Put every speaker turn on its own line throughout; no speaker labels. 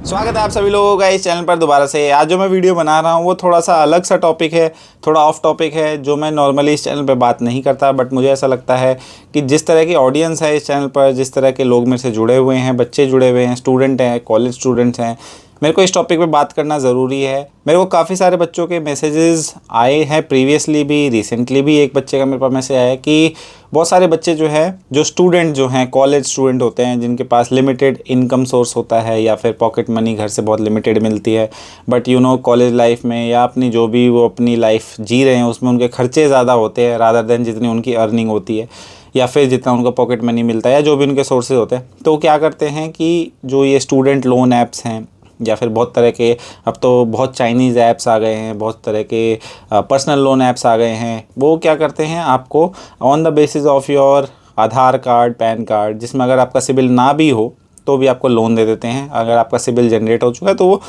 स्वागत है आप सभी लोगों का इस चैनल पर दोबारा से। आज जो मैं वीडियो बना रहा हूँ वो थोड़ा सा अलग सा टॉपिक है, थोड़ा ऑफ टॉपिक है, जो मैं नॉर्मली इस चैनल पे बात नहीं करता। बट मुझे ऐसा लगता है कि जिस तरह की ऑडियंस है इस चैनल पर, जिस तरह के लोग मेरे से जुड़े हुए हैं, बच्चे जुड़े हुए हैं, स्टूडेंट हैं, कॉलेज स्टूडेंट्स हैं, मेरे को इस टॉपिक पे बात करना ज़रूरी है। मेरे को काफ़ी सारे बच्चों के मैसेजेस आए हैं, प्रीवियसली भी, रिसेंटली भी एक बच्चे का मेरे पास मैसेज आया कि बहुत सारे बच्चे जो हैं, जो स्टूडेंट जो हैं, कॉलेज स्टूडेंट होते हैं, जिनके पास लिमिटेड इनकम सोर्स होता है या फिर पॉकेट मनी घर से बहुत लिमिटेड मिलती है। बट कॉलेज लाइफ में या अपनी जो भी वो अपनी लाइफ जी रहे हैं उसमें उनके खर्चे ज़्यादा होते हैं रादर देन जितनी उनकी अर्निंग होती है या फिर जितना उनका पॉकेट मनी मिलता है या जो भी उनके सोर्सेज होते हैं। तो क्या करते हैं कि जो ये स्टूडेंट लोन ऐप्स हैं या फिर बहुत तरह के, अब तो बहुत चाइनीज़ ऐप्स आ गए हैं, बहुत तरह के पर्सनल लोन ऐप्स आ गए हैं। वो क्या करते हैं, आपको on the basis of your Aadhaar card, pan card, जिसमें अगर आपका सिबिल ना भी हो तो भी आपको लोन दे देते हैं। अगर आपका सिबिल जनरेट हो चुका है तो वो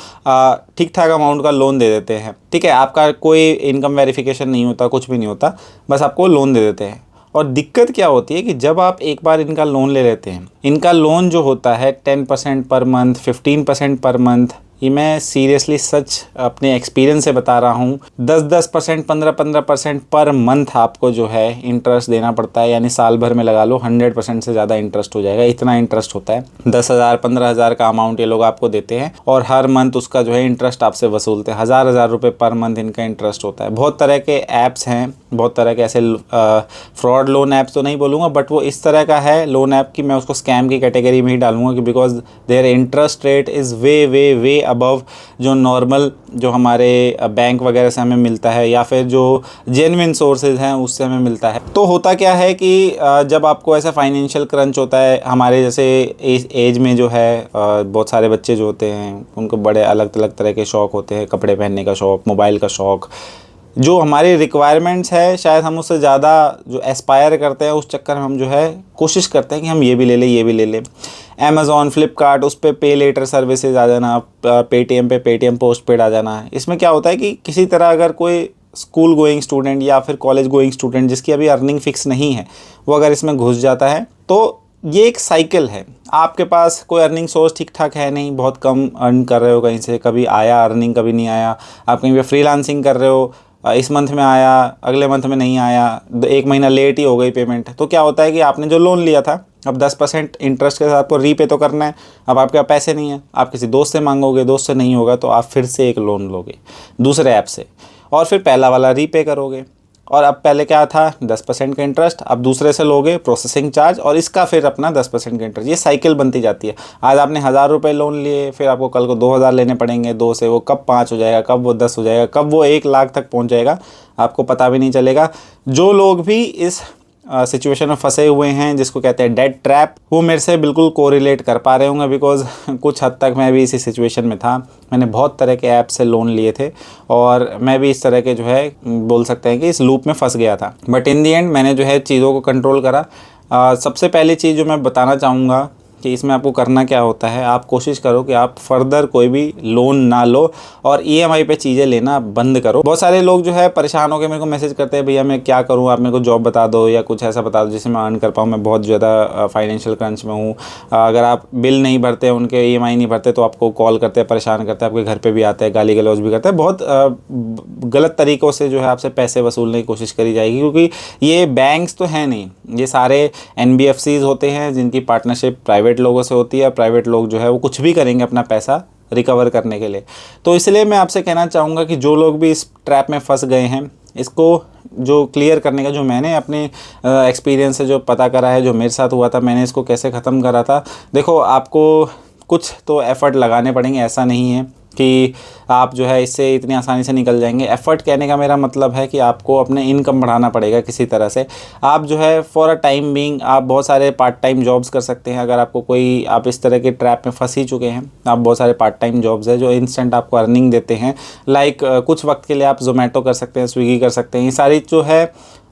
ठीक ठाक अमाउंट का लोन दे देते हैं। ठीक है, आपका कोई इनकम वेरिफिकेशन नहीं होता, कुछ भी नहीं होता, बस आपको लोन दे देते हैं। और दिक्कत क्या होती है कि जब आप एक बार इनका लोन ले लेते हैं, इनका लोन जो होता है 10% पर मंथ, 15% पर मंथ, ये मैं सीरियसली सच अपने एक्सपीरियंस से बता रहा हूँ, 10-10%, 15-15% पर मंथ आपको जो है इंटरेस्ट देना पड़ता है। यानी साल भर में लगा लो 100% से ज़्यादा इंटरेस्ट हो जाएगा, इतना इंटरेस्ट होता है। 10,000 15,000 का अमाउंट ये लोग आपको देते हैं और हर मंथ उसका जो है इंटरेस्ट आपसे वसूलते हैं। हज़ार रुपये पर मंथ इनका इंटरेस्ट होता है। बहुत तरह के ऐप्स हैं, बहुत तरह के ऐसे फ्रॉड लोन ऐप्स तो नहीं बोलूँगा, बट वो इस तरह का है लोन ऐप कि मैं उसको स्कैम की कैटेगरी में ही डालूंगा कि because their interest rate is way way way above जो नॉर्मल जो हमारे बैंक वगैरह से हमें मिलता है या फिर जो जेन्युइन सोर्सेज हैं उससे हमें मिलता है। तो होता क्या है कि जब आपको ऐसा फाइनेंशियल क्रंच होता है, हमारे जैसे एज में जो है बहुत सारे बच्चे जो होते हैं उनको बड़े अलग अलग तरह के शौक़ होते हैं, कपड़े पहनने का शौक़, मोबाइल का शौक़, जो हमारी रिक्वायरमेंट्स है शायद हम उससे ज़्यादा जो एस्पायर करते हैं, उस चक्कर में हम जो है कोशिश करते हैं कि हम ये भी ले लें, ये भी ले लें। अमेज़ॉन, फ्लिपकार्ट, उस पर पे लेटर सर्विसेज आ जाना, पेटीएम पे पेटीएम पोस्ट पेड आ जाना। इसमें क्या होता है कि किसी तरह अगर कोई स्कूल गोइंग स्टूडेंट या फिर कॉलेज गोइंग स्टूडेंट जिसकी अभी अर्निंग फिक्स नहीं है, वो अगर इसमें घुस जाता है तो ये एक साइकिल है। आपके पास कोई अर्निंग सोर्स ठीक ठाक है नहीं, बहुत कम अर्न कर रहे हो कहीं से, कभी आया अर्निंग कभी नहीं आया। आप कहीं पे फ्रीलांसिंग कर रहे हो, इस मंथ में आया, अगले मंथ में नहीं आया, 1 महीना लेट ही हो गई पेमेंट। तो क्या होता है कि आपने जो लोन लिया था, अब 10% इंटरेस्ट के साथ आपको रीपे तो करना है। अब आपके पास पैसे नहीं है, आप किसी दोस्त से मांगोगे, दोस्त से नहीं होगा तो आप फिर से एक लोन लोगे दूसरे ऐप से और फिर पहला वाला रीपे करोगे। और अब पहले क्या था, 10% का इंटरेस्ट, अब दूसरे से लोगे प्रोसेसिंग चार्ज और इसका फिर अपना 10% का इंटरेस्ट। ये साइकिल बनती जाती है। आज आपने 1,000 रुपये लोन लिए, फिर आपको कल को 2,000 लेने पड़ेंगे, 2 से वो कब 5 हो जाएगा, कब वो 10 हो जाएगा, कब वो 1 लाख तक पहुंच जाएगा, आपको पता भी नहीं चलेगा। जो लोग भी इस सिचुएशन में फंसे हुए हैं, जिसको कहते हैं डेट ट्रैप, वो मेरे से बिल्कुल कोरिलेट कर पा रहे होंगे बिकॉज कुछ हद तक मैं भी इसी सिचुएशन में था। मैंने बहुत तरह के ऐप से लोन लिए थे और मैं भी इस तरह के जो है बोल सकते हैं कि इस लूप में फंस गया था। बट इन दी एंड मैंने जो है चीज़ों को कंट्रोल करा। सबसे पहली चीज़ जो मैं बताना चाहूँगा कि इसमें आपको करना क्या होता है, आप कोशिश करो कि आप फर्दर कोई भी लोन ना लो और ईएमआई पे चीज़ें लेना बंद करो। बहुत सारे लोग जो है परेशान होकर मेरे को मैसेज करते हैं, भैया मैं क्या करूं, आप मेरे को जॉब बता दो या कुछ ऐसा बता दो जिससे मैं अर्न कर पाऊं, मैं बहुत ज़्यादा फाइनेंशियल क्रंच में हूं। अगर आप बिल नहीं भरते, उनके ईएमआई नहीं भरते तो आपको कॉल करते हैं, परेशान करते हैं, आपके घर पर भी आते हैं, गाली गलौज भी करते हैं। बहुत गलत तरीक़ों से जो है आपसे पैसे वसूलने की कोशिश करी जाएगी, क्योंकि ये बैंक्स तो हैं नहीं, ये सारे एनबीएफसीज होते हैं जिनकी पार्टनरशिप प्राइवेट लोगों से होती है। प्राइवेट लोग जो है वो कुछ भी करेंगे अपना पैसा रिकवर करने के लिए। तो इसलिए मैं आपसे कहना चाहूँगा कि जो लोग भी इस ट्रैप में फंस गए हैं, इसको जो क्लियर करने का, जो मैंने अपने एक्सपीरियंस से जो पता करा है, जो मेरे साथ हुआ था, मैंने इसको कैसे ख़त्म करा था। देखो, आपको कुछ तो एफ़र्ट लगाने पड़ेंगे, ऐसा नहीं है कि आप जो है इससे इतनी आसानी से निकल जाएंगे। एफ़र्ट कहने का मेरा मतलब है कि आपको अपने इनकम बढ़ाना पड़ेगा किसी तरह से। आप जो है फॉर अ टाइम बीइंग आप बहुत सारे पार्ट टाइम जॉब्स कर सकते हैं। अगर आपको कोई, आप इस तरह के ट्रैप में फंस ही चुके हैं, आप बहुत सारे पार्ट टाइम जॉब्स हैं जो इंस्टेंट आपको अर्निंग देते हैं। लाइक कुछ वक्त के लिए आप ज़ोमैटो कर सकते हैं, स्विगी कर सकते हैं। ये सारी जो है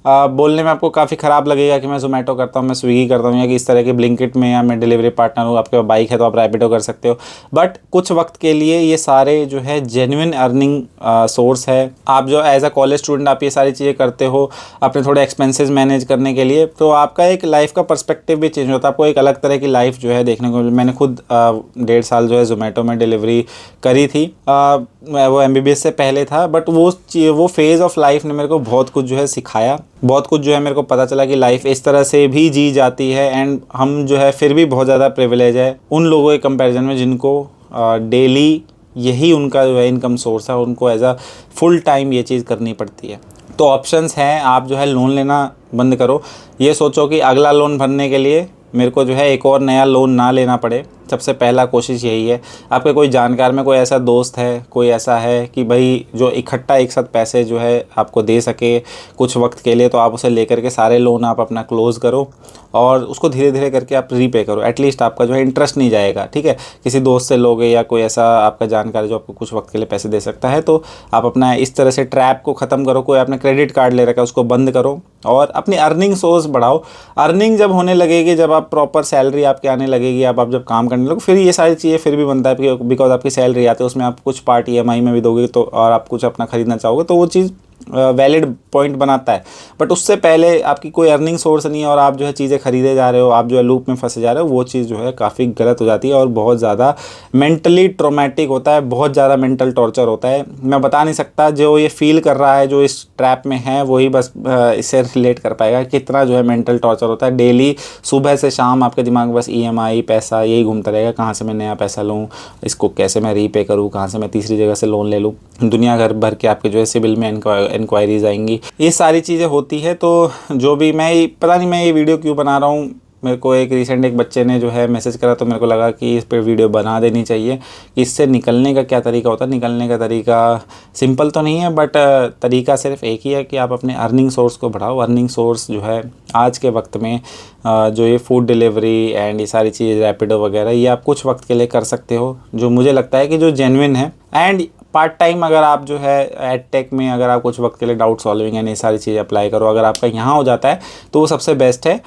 बोलने में आपको काफ़ी ख़राब लगेगा कि मैं ज़ोमैटो करता हूँ, मैं स्विगी करता हूँ, या कि इस तरह के ब्लिंकिट में, या मैं डिलीवरी पार्टनर हूँ, आपके पास बाइक है तो आप रैपिडो कर सकते हो। बट कुछ वक्त के लिए ये सारे जो है जेन्युइन अर्निंग सोर्स है। आप जो एज अ कॉलेज स्टूडेंट आप ये सारी चीज़ें करते हो अपने थोड़े एक्सपेंसेस मैनेज करने के लिए, तो आपका एक लाइफ का पर्सपेक्टिव भी चेंज होता है। आपको एक अलग तरह की लाइफ जो है देखने को मैंने खुद 1.5 साल जो है ज़ोमैटो में डिलीवरी करी थी। वो MBBS से पहले था, बट वो फेज़ ऑफ लाइफ ने मेरे को बहुत कुछ जो है सिखाया, बहुत कुछ जो है मेरे को पता चला कि लाइफ इस तरह से भी जी जाती है। एंड हम जो है फिर भी बहुत ज़्यादा प्रिविलेज है उन लोगों के कंपैरिजन में जिनको डेली यही उनका जो है इनकम सोर्स है, उनको एज अ फुल टाइम ये चीज़ करनी पड़ती है। तो ऑप्शंस हैं, आप जो है लोन लेना बंद करो। ये सोचो कि अगला लोन भरने के लिए मेरे को जो है एक और नया लोन ना लेना पड़े। सबसे पहला कोशिश यही है। आपके कोई जानकार में कोई ऐसा दोस्त है, कोई ऐसा है कि भाई जो इकट्ठा एक साथ पैसे जो है आपको दे सके कुछ वक्त के लिए, तो आप उसे लेकर के सारे लोन आप अपना क्लोज़ करो और उसको धीरे धीरे करके आप रीपे करो। एटलीस्ट आपका जो है इंटरेस्ट नहीं जाएगा, ठीक है। किसी दोस्त से लोगे या कोई ऐसा आपका जानकार जो आपको कुछ वक्त के लिए पैसे दे सकता है, तो आप अपना इस तरह से ट्रैप को ख़त्म करो। कोई आपने क्रेडिट कार्ड ले रखा है उसको बंद करो और अपनी अर्निंग सोर्स बढ़ाओ। अर्निंग जब होने लगेगी, जब आप प्रॉपर सैलरी आपके आने लगेगी, आप जब काम करने लगो, फिर ये सारी चीज़ें फिर भी बनता है। बिकॉज आपकी सैलरी आती है, उसमें आप कुछ पार्ट EMI में भी दोगे, तो और आप कुछ अपना ख़रीदना चाहोगे तो वो चीज़ वैलिड पॉइंट बनाता है। बट उससे पहले आपकी कोई अर्निंग सोर्स नहीं है और आप जो है चीज़ें खरीदे जा रहे हो, आप जो है लूप में फंसे जा रहे हो, वो चीज़ जो है काफ़ी गलत हो जाती है और बहुत ज़्यादा मेंटली ट्रॉमेटिक होता है, बहुत ज़्यादा मेंटल टॉर्चर होता है। मैं बता नहीं सकता, जो ये फील कर रहा है, जो इस ट्रैप में है, वही बस इससे रिलेट कर पाएगा कितना जो है मेंटल टॉर्चर होता है। डेली सुबह से शाम आपके दिमाग में बस EMI पैसा यही घूमता रहेगा। कहाँ से मैं नया पैसा लूँ, इसको कैसे मैं रीपे करूँ, कहाँ से मैं तीसरी जगह से लोन ले लूँ। दुनिया भर के आपके जो है सिविल में इंक्वायरीज आएंगी, ये सारी चीज़ें होती है। तो जो भी पता नहीं मैं ये वीडियो क्यों बना रहा हूँ। मेरे को एक बच्चे ने जो है मैसेज करा, तो मेरे को लगा कि इस पर वीडियो बना देनी चाहिए कि इससे निकलने का क्या तरीका होता है। निकलने का तरीका सिंपल तो नहीं है, बट तरीका सिर्फ एक ही है कि आप अपने अर्निंग सोर्स को बढ़ाओ। अर्निंग सोर्स जो है आज के वक्त में जो ये फूड डिलीवरी एंड ये सारी चीज़ रैपिडो वगैरह, ये आप कुछ वक्त के लिए कर सकते हो, जो मुझे लगता है कि जो जेन्युइन है। एंड पार्ट टाइम अगर आप जो है एडटेक में अगर आप कुछ वक्त के लिए डाउट सॉल्विंग है, ये सारी चीज़ें अप्लाई करो। अगर आपका यहाँ हो जाता है तो वो सबसे बेस्ट है।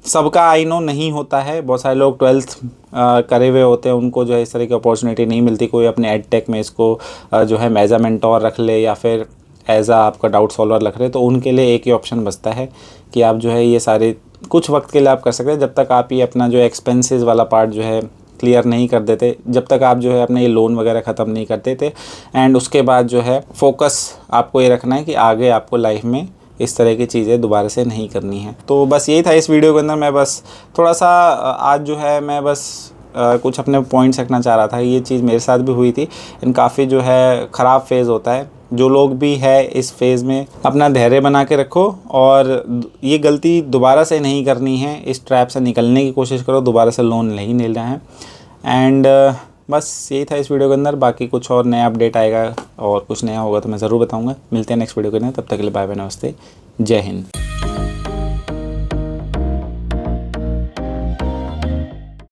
सबका आई नो नहीं होता है, बहुत सारे लोग 12th करे हुए होते हैं, उनको जो है इस तरह की अपॉर्चुनिटी नहीं मिलती। कोई अपने एडटेक में इसको जो है एज अ मेंटोर रख ले या फिर एज अ आपका डाउट सॉल्वर रख ले, तो उनके लिए एक ही ऑप्शन बचता है कि आप जो है ये सारे कुछ वक्त के लिए आप कर सकते हैं, जब तक आप ये अपना जो एक्सपेंसेस वाला पार्ट जो है क्लियर नहीं कर देते, जब तक आप जो है अपने ये लोन वगैरह ख़त्म नहीं कर देते। एंड उसके बाद जो है फोकस आपको ये रखना है कि आगे आपको लाइफ में इस तरह की चीज़ें दोबारा से नहीं करनी है। तो बस यही था इस वीडियो के अंदर। मैं बस थोड़ा सा आज जो है मैं बस कुछ अपने पॉइंट्स रखना चाह रहा था। ये चीज़ मेरे साथ भी हुई थी, इन काफ़ी जो है ख़राब फेज़ होता है। जो लोग भी है इस फेज़ में अपना धैर्य बना के रखो और ये गलती दोबारा से नहीं करनी है। इस ट्रैप से निकलने की कोशिश करो, दोबारा से लोन नहीं लेना है। एंड बस यही था इस वीडियो के अंदर। बाकी कुछ और नया अपडेट आएगा और कुछ नया होगा तो मैं ज़रूर बताऊंगा। मिलते हैं नेक्स्ट वीडियो के अंदर, तब तक के लिए बाय बाय, नमस्ते, जय हिंद।